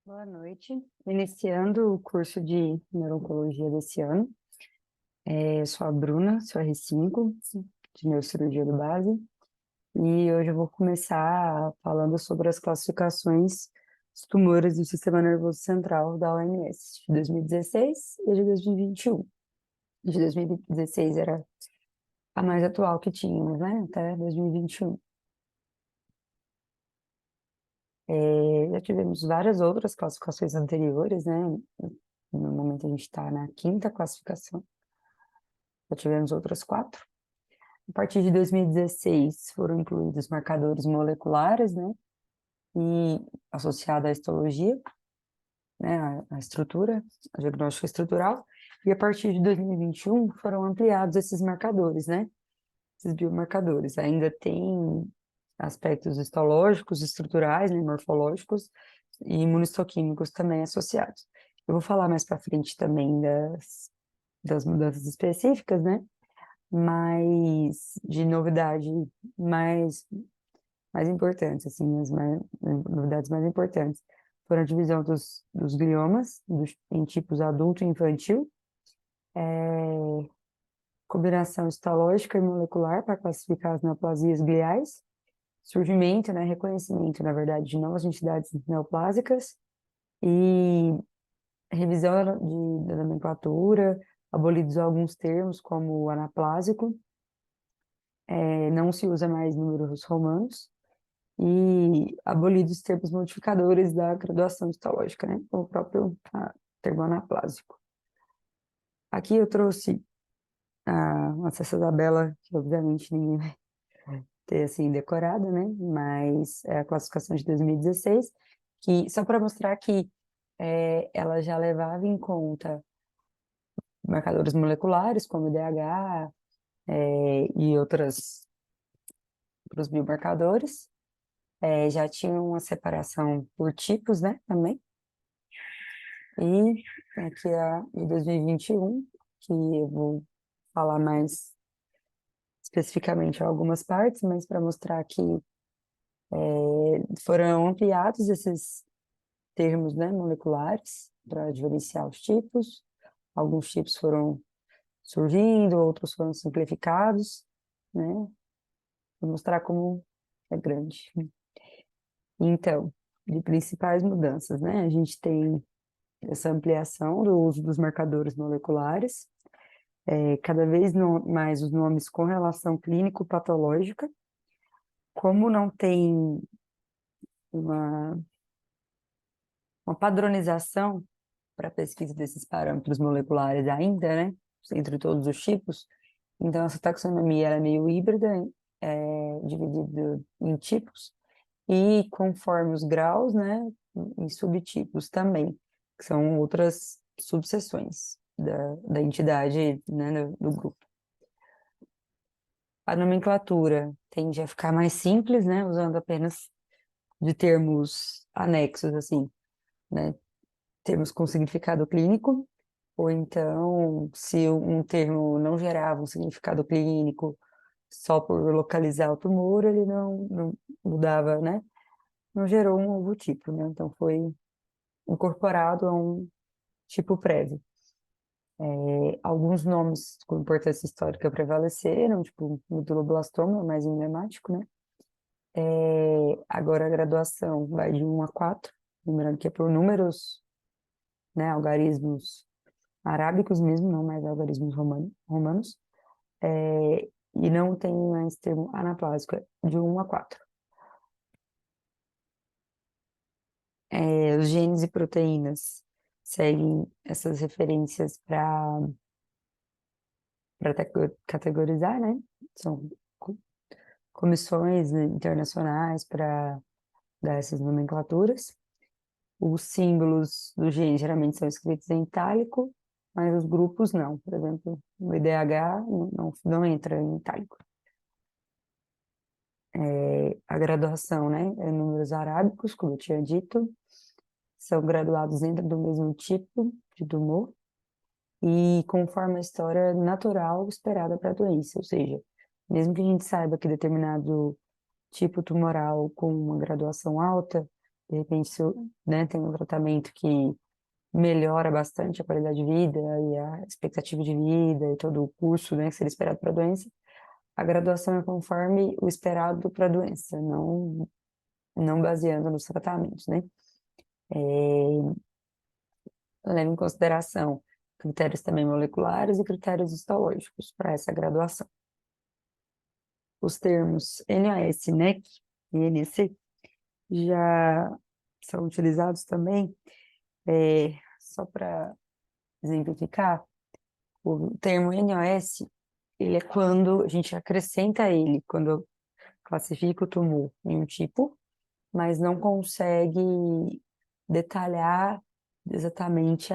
Boa noite. Iniciando o curso de neuro-oncologia desse ano. Eu sou a Bruna, sou R5, de neurocirurgia do base, e hoje eu vou começar falando sobre as classificações dos tumores do sistema nervoso central da OMS, de 2016 e de 2021. De 2016 era a mais atual que tínhamos, né, até 2021. Já tivemos várias outras classificações anteriores, né? No momento a gente está na quinta classificação. Já tivemos outras quatro. A partir de 2016 foram incluídos marcadores moleculares, né? E associado à histologia, né? A estrutura, a diagnóstica estrutural. E a partir de 2021 foram ampliados esses marcadores, né? Esses biomarcadores. Ainda tem aspectos histológicos, estruturais, né? Morfológicos e imunistoquímicos também associados. Eu vou falar mais para frente também das mudanças específicas, né? Mas de novidade mais importantes, assim, novidades mais importantes foram a divisão dos gliomas em tipos adulto e infantil, combinação histológica e molecular para classificar as neoplasias gliais, surgimento, né, reconhecimento, na verdade, de novas entidades neoplásicas e revisão da nomenclatura, abolidos alguns termos como anaplásico, não se usa mais números romanos, e abolidos os termos modificadores da graduação histológica, né? Como o próprio termo anaplásico. Aqui eu trouxe essa tabela, que obviamente ninguém vai ter assim decorada, né? Mas é a classificação de 2016, que só para mostrar que ela já levava em conta marcadores moleculares, como IDH, e outros biomarcadores. Já tinha uma separação por tipos, né, também. E aqui é a de 2021, que eu vou falar mais especificamente algumas partes, mas para mostrar que foram ampliados esses termos, né, moleculares para diferenciar os tipos. Alguns tipos foram surgindo, outros foram simplificados, né, para mostrar como é grande. Então, de principais mudanças, né, a gente tem essa ampliação do uso dos marcadores moleculares, cada vez mais os nomes com relação clínico-patológica. Como não tem uma, uma padronização para a pesquisa desses parâmetros moleculares ainda, né, entre todos os tipos, então essa taxonomia é meio híbrida, dividida em tipos, e conforme os graus, né, em subtipos também, que são outras subseções da entidade, né, do grupo. A nomenclatura tende a ficar mais simples, né, usando apenas de termos anexos, assim, né, termos com significado clínico, ou então, se um termo não gerava um significado clínico só por localizar o tumor, ele não mudava, né, não gerou um novo tipo, né, então foi incorporado a um tipo prévio. Alguns nomes com importância histórica prevaleceram, tipo meduloblastoma, mais emblemático, né? Agora a graduação vai de 1 a 4, lembrando que é por números, né, algarismos arábicos mesmo, não mais algarismos romanos, e não tem mais termo anaplásico, é de 1 a 4. Os genes e proteínas seguem essas referências para categorizar, né? São comissões internacionais para dar essas nomenclaturas. Os símbolos do gene geralmente são escritos em itálico, mas os grupos não. Por exemplo, o IDH não entra em itálico. A graduação, né? É números arábicos, como eu tinha dito, são graduados dentro do mesmo tipo de tumor e conforme a história natural esperada para a doença. Ou seja, mesmo que a gente saiba que determinado tipo tumoral com uma graduação alta de repente, se, né, tem um tratamento que melhora bastante a qualidade de vida e a expectativa de vida e todo o curso, né, que seria esperado para a doença, a graduação é conforme o esperado para a doença, não baseando nos tratamentos, né? Leva em consideração critérios também moleculares e critérios histológicos para essa graduação. Os termos NAS, NEC e NEC já são utilizados também, só para exemplificar, o termo NOS, ele é quando a gente acrescenta ele, quando classifica o tumor em um tipo, mas não consegue detalhar exatamente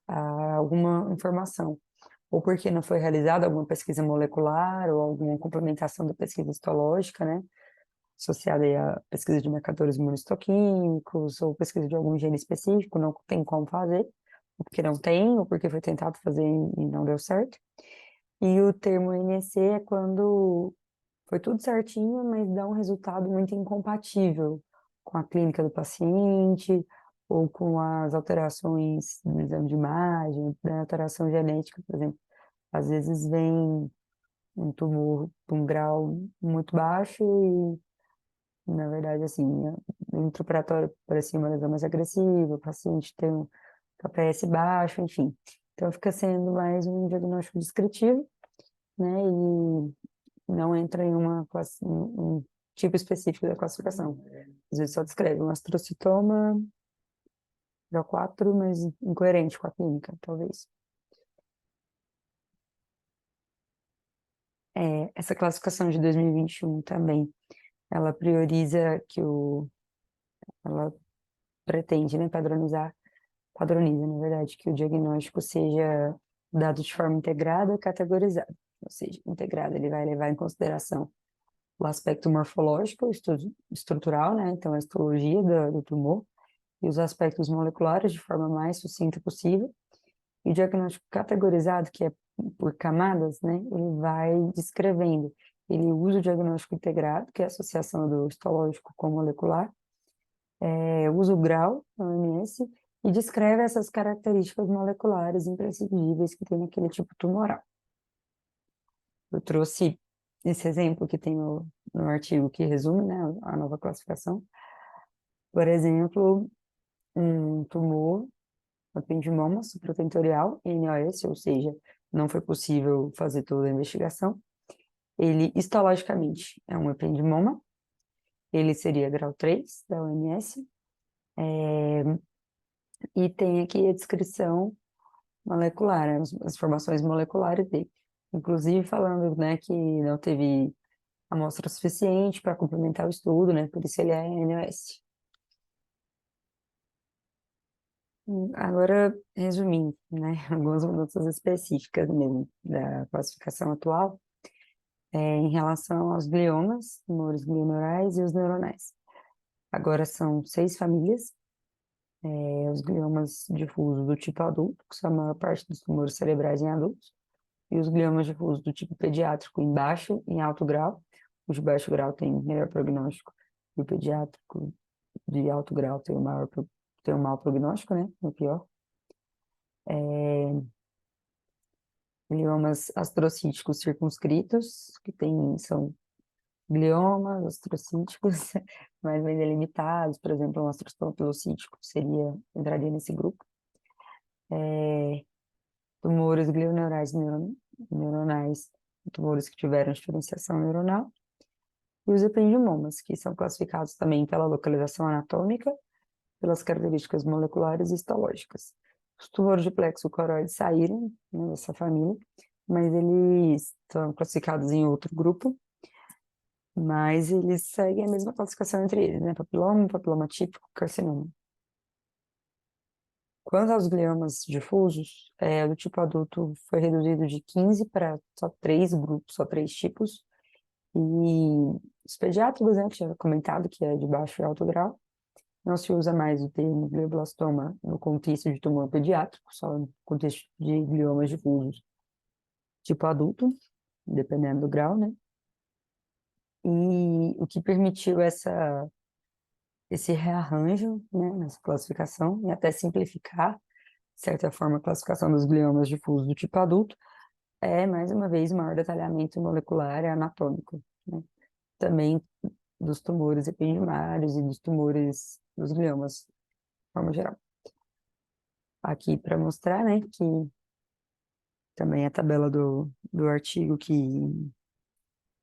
alguma informação. Ou porque não foi realizada alguma pesquisa molecular ou alguma complementação da pesquisa histológica, né? Associada aí à pesquisa de marcadores imunohistoquímicos ou pesquisa de algum gene específico, não tem como fazer, ou porque não tem, ou porque foi tentado fazer e não deu certo. E o termo NEC é quando foi tudo certinho, mas dá um resultado muito incompatível com a clínica do paciente ou com as alterações no exame de imagem, da alteração genética, por exemplo. Às vezes vem um tumor de um grau muito baixo e, na verdade, assim, o intraoperatório parecia uma lesão mais agressiva, o paciente tem um KPS baixo, enfim. Então, fica sendo mais um diagnóstico descritivo, né, e não entra em um tipo específico da classificação. Às vezes só descreve um astrocitoma grau 4, mas incoerente com a clínica, talvez. Essa classificação de 2021 também, ela prioriza ela pretende, né, padroniza, na verdade, que o diagnóstico seja dado de forma integrada, categorizada. Ou seja, integrado, ele vai levar em consideração o aspecto morfológico, estrutural, né, então a histologia do tumor, e os aspectos moleculares de forma mais sucinta possível. E o diagnóstico categorizado, que é por camadas, né, ele vai descrevendo. Ele usa o diagnóstico integrado, que é a associação do histológico com o molecular, usa o grau, a OMS, e descreve essas características moleculares imprescindíveis que tem naquele tipo tumoral. Eu trouxe esse exemplo que tem no artigo que resume, né, a nova classificação. Por exemplo, um tumor, um ependimoma supratentorial, NOS, ou seja, não foi possível fazer toda a investigação. Ele, histologicamente, é um ependimoma, ele seria grau 3 da OMS, e tem aqui a descrição molecular, né, as formações moleculares dele. Inclusive falando, né, que não teve amostra suficiente para complementar o estudo, né, por isso ele é NOS. Agora, resumindo, né, algumas mudanças específicas mesmo da classificação atual, em relação aos gliomas, tumores glioneurais e os neuronais. Agora são 6 famílias, os gliomas difusos do tipo adulto, que são a maior parte dos tumores cerebrais em adultos, e os gliomas difusos do tipo pediátrico em baixo e em alto grau. Os de baixo grau têm melhor prognóstico, e o pediátrico de alto grau tem um mau prognóstico, né? O pior. Gliomas astrocíticos circunscritos, são gliomas astrocíticos, mas bem delimitados, por exemplo, um astrocitoma pilocítico entraria nesse grupo. Tumores glioneurais neuronais, tumores que tiveram diferenciação neuronal, e os ependimomas, que são classificados também pela localização anatômica, pelas características moleculares e histológicas. Os tumores de plexo coroide saíram, né, dessa família, mas eles estão classificados em outro grupo, mas eles seguem a mesma classificação entre eles, né? Papiloma típico, carcinoma. Quanto aos gliomas difusos, do tipo adulto foi reduzido de 15 para só 3 grupos, só 3 tipos. E os pediátricos, né, que tinha comentado que é de baixo e alto grau, não se usa mais o termo glioblastoma no contexto de tumor pediátrico, só no contexto de gliomas difusos tipo adulto, dependendo do grau, né? E o que permitiu esse rearranjo, né, nessa classificação e até simplificar, de certa forma, a classificação dos gliomas difusos do tipo adulto, é, mais uma vez, maior detalhamento molecular e anatômico, né? Também dos tumores epidermários e dos tumores dos gliomas, de forma geral. Aqui para mostrar, né, que também a tabela do artigo que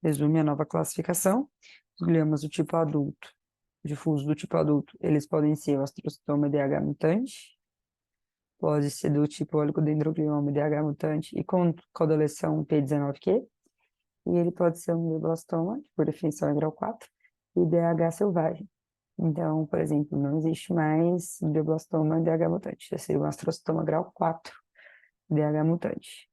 resume a nova classificação. Os gliomas do tipo adulto, difuso do tipo adulto, eles podem ser o astrostoma DH mutante, pode ser do tipo oligodendroglioma DH mutante e com codoleção P19Q, e ele pode ser um glioblastoma, que por definição é grau 4, e DH selvagem. Então, por exemplo, não existe mais glioblastoma DH mutante, já seria um astrostoma grau 4 DH mutante.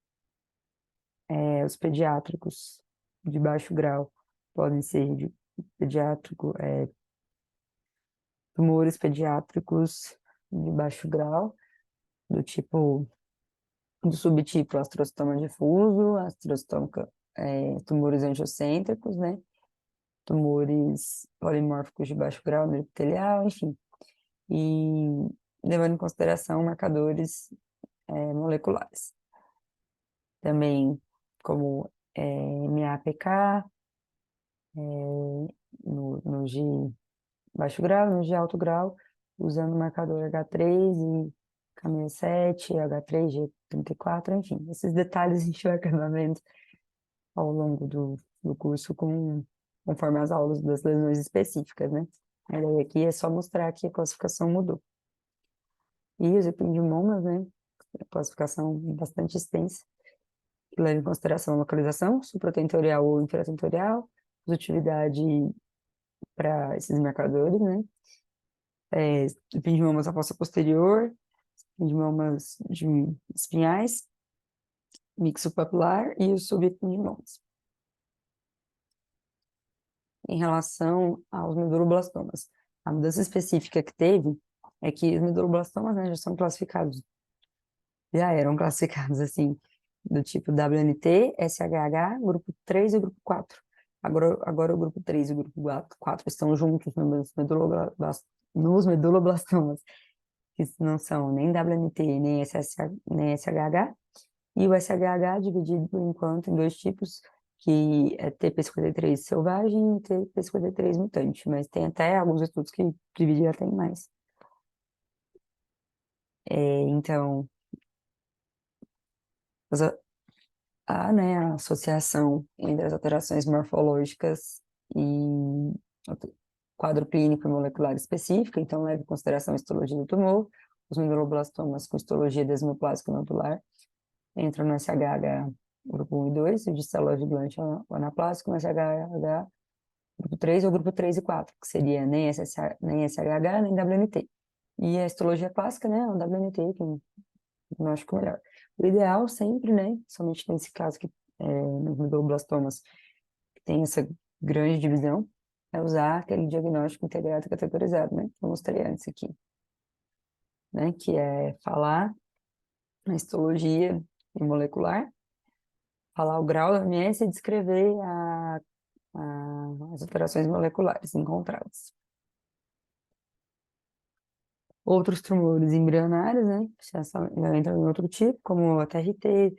Os pediátricos de baixo grau podem ser de pediátrico, tumores pediátricos de baixo grau, do tipo, do subtipo astrostoma difuso, tumores angiocêntricos, né? Tumores polimórficos de baixo grau no epitelial, enfim. E levando em consideração marcadores moleculares. Também como MAPK, no G baixo grau, no G alto grau, usando o marcador H3 e K67, H3, G34, enfim. Esses detalhes a gente vai acabar vendo ao longo do curso conforme as aulas das lesões específicas, né? A ideia aqui é só mostrar que a classificação mudou. E os ependiomomas, né? A classificação bastante extensa, que leva em consideração a localização supratentorial ou infratentorial, positividade para esses marcadores, né? Ependiomas da fossa posterior, ependiomas de espinhais, mixopapilar e os subependiomas. Em relação aos meduloblastomas, a mudança específica que teve é que os meduloblastomas, né, já eram classificados assim, do tipo WNT, SHH, grupo 3 e grupo 4. Agora o grupo 3 e o grupo 4 estão juntos nos meduloblastomas, que não são nem WNT, nem nem SHH, e o SHH dividido por enquanto em dois tipos, que é TP53 selvagem e TP53 mutante, mas tem até alguns estudos que dividem até em mais. Então, a associação entre as alterações morfológicas e o quadro clínico e molecular específico, então leva em consideração a histologia do tumor, os meduloblastomas com histologia desmoplásica nodular, entram no SHH grupo 1 e 2, o de célula gigante ou anaplásico, no SHH grupo 3 ou grupo 3 e 4, que seria nem SHH, nem WNT. E a histologia clássica, né, é o WNT, que é um diagnóstico melhor. O ideal sempre, né, somente nesse caso que nos meduloblastoma que tem essa grande divisão, é usar aquele diagnóstico integrado e categorizado, né, que eu mostrei antes aqui, né, que é falar a histologia molecular, falar o grau da MS e descrever as alterações moleculares encontradas. Outros tumores embrionários, né, já entram em outro tipo, como a TRT,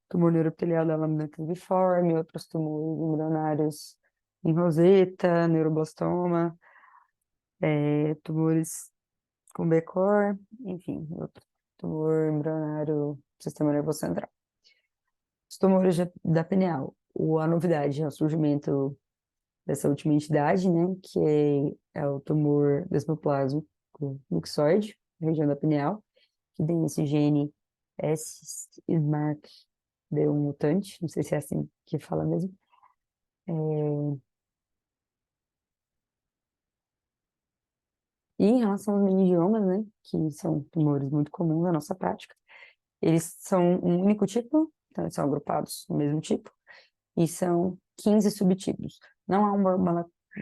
tumor neuroepitelial da lâmina criviforme, outros tumores embrionários em roseta, neuroblastoma, tumores com BCOR, enfim, outro tumor embrionário do sistema nervoso central. Os tumores da pineal, a novidade é o surgimento dessa última entidade, né, que é o tumor desmoplásico muxoide, região da pineal, que tem esse gene SMARCD1 mutante, não sei se é assim que fala mesmo. E em relação aos meningiomas, né, que são tumores muito comuns na nossa prática, eles são um único tipo, então eles são agrupados no mesmo tipo, e são 15 subtipos. Não há um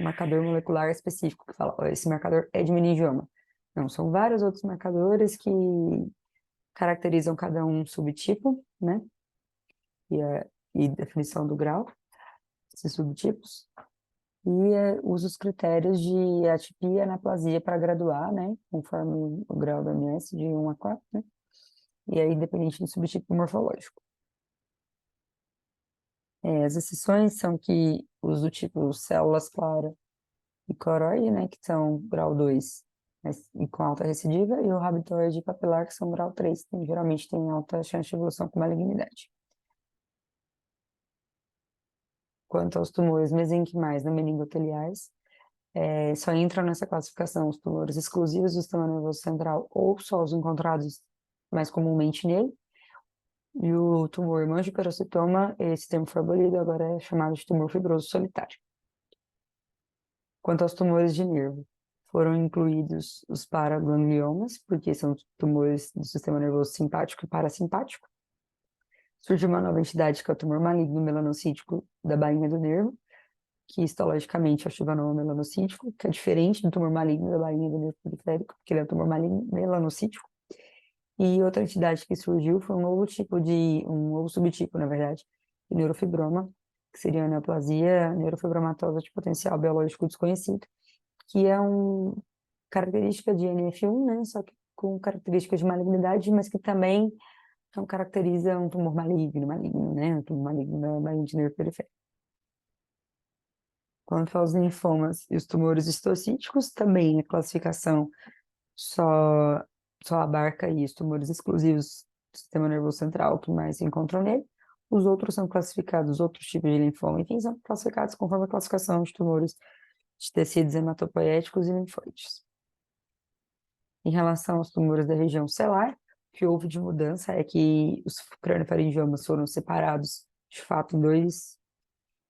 marcador molecular específico que fala, esse marcador é de meningioma. Não, são vários outros marcadores que caracterizam cada um subtipo, né? E definição do grau, esses subtipos. e usa os critérios de atipia e anaplasia para graduar, né, conforme o grau do MS, de 1 a 4, né, e aí independente do subtipo morfológico. As exceções são que os do tipo células clara e coroide, né, que são grau 2, mas, e com alta recidiva, e o rabdoide papilar, que são grau 3, que geralmente tem alta chance de evolução com malignidade. Quanto aos tumores mesenquimais não meningoceliais, só entram nessa classificação os tumores exclusivos do sistema nervoso central ou só os encontrados mais comumente nele. E o tumor mangiperocytoma, esse termo foi abolido, agora é chamado de tumor fibroso solitário. Quanto aos tumores de nervo, foram incluídos os paragangliomas, porque são tumores do sistema nervoso simpático e parasimpático. Surgiu uma nova entidade, que é o tumor maligno melanocítico da bainha do nervo, que histologicamente é o Chivanoma melanocítico, que é diferente do tumor maligno da bainha do nervo periférico, porque ele é um tumor maligno melanocítico. E outra entidade que surgiu foi um novo subtipo, na verdade, de neurofibroma, que seria a neoplasia neurofibromatosa de potencial biológico desconhecido, que é uma característica de NF1, né, só que com características de malignidade, mas que também não caracteriza um tumor maligno, né, um tumor maligno da bainha de nervo periférico. Quanto aos linfomas e os tumores histocíticos, também a classificação só, só abarca aí os tumores exclusivos do sistema nervoso central, que mais se encontram nele. Os outros são classificados, outros tipos de linfoma, enfim, são classificados conforme a classificação de tumores de tecidos hematopoéticos e linfóides. Em relação aos tumores da região celular, o que houve de mudança é que os craniofaringiomas foram separados, de fato, em dois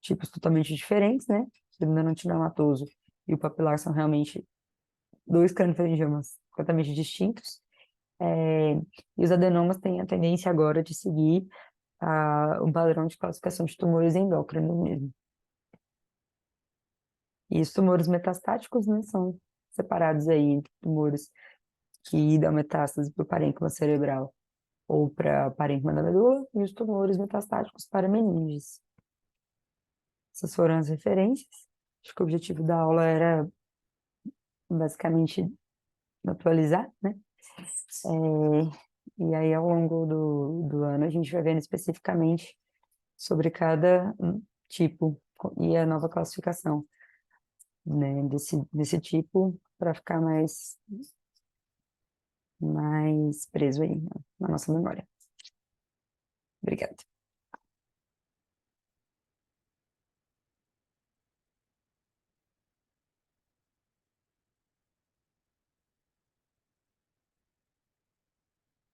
tipos totalmente diferentes, né? O meningoceliomatoso e o papilar são realmente dois craniofaringiomas completamente distintos. E os adenomas têm a tendência agora de seguir um padrão de classificação de tumores endócrinos mesmo. E os tumores metastáticos, né, são separados aí entre tumores que dão metástase para o parênquima cerebral ou para parênquima da medula, e os tumores metastáticos para meninges. Essas foram as referências. Acho que o objetivo da aula era basicamente atualizar, né? E aí, ao longo do ano, a gente vai vendo especificamente sobre cada tipo e a nova classificação, né, desse tipo, para ficar mais preso aí na nossa memória. Obrigada.